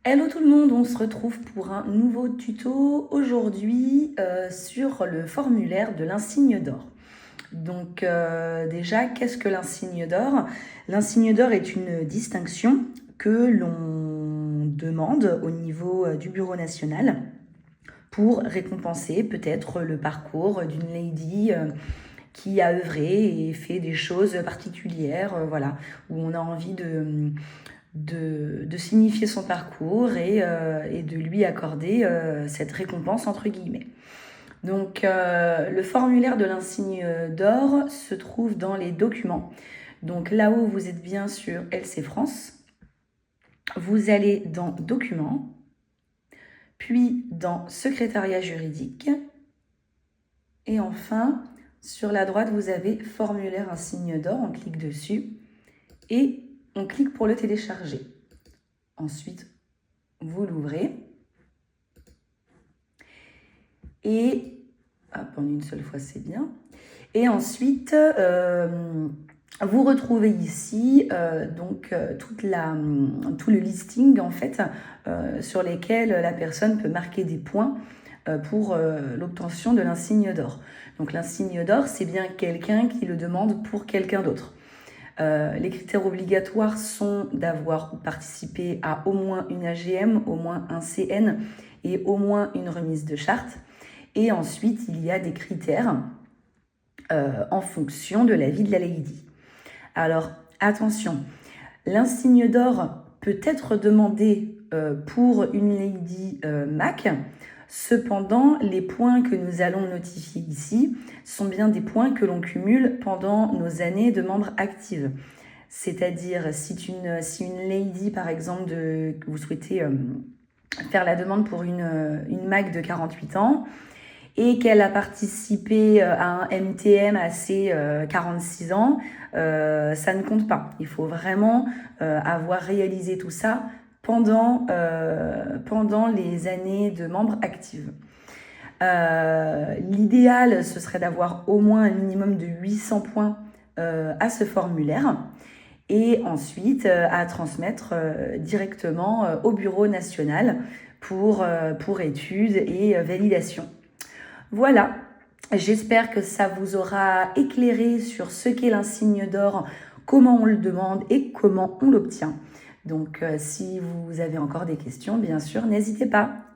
Hello tout le monde, on se retrouve pour un nouveau tuto aujourd'hui sur le formulaire de l'insigne d'or. Donc déjà, qu'est-ce que l'insigne d'or? L'insigne d'or est une distinction que l'on demande au niveau du Bureau national pour récompenser peut-être le parcours d'une lady qui a œuvré et fait des choses particulières, voilà, où on a envie de signifier son parcours et de lui accorder cette récompense entre guillemets. Donc le formulaire de l'insigne d'or se trouve dans les documents. Donc là-haut, vous êtes bien sur LC France. Vous allez dans Documents, puis dans Secrétariat juridique. Et enfin, sur la droite, vous avez Formulaire insigne d'or. On clique dessus et on clique pour le télécharger. Ensuite, vous l'ouvrez. Et hop, en une seule fois, c'est bien. Et ensuite, vous retrouvez ici tout le listing en fait sur lesquels la personne peut marquer des points pour l'obtention de l'insigne d'or. Donc l'insigne d'or, c'est bien quelqu'un qui le demande pour quelqu'un d'autre. Les critères obligatoires sont d'avoir participé à au moins une AGM, au moins un CN et au moins une remise de charte. Et ensuite, il y a des critères en fonction de l'avis de la lady. Alors, attention, l'insigne d'or peut être demandé pour une lady MAC. Cependant, les points que nous allons notifier ici sont bien des points que l'on cumule pendant nos années de membre active. C'est-à-dire, si une lady, par exemple, que vous souhaitez faire la demande pour une MAC de 48 ans et qu'elle a participé à un MTM à ses 46 ans, ça ne compte pas. Il faut vraiment avoir réalisé tout ça pendant les années de membre active. L'idéal, ce serait d'avoir au moins un minimum de 800 points à ce formulaire et ensuite à transmettre directement au Bureau national pour études et validation. Voilà, j'espère que ça vous aura éclairé sur ce qu'est l'insigne d'or, comment on le demande et comment on l'obtient. Donc si vous avez encore des questions, bien sûr, n'hésitez pas.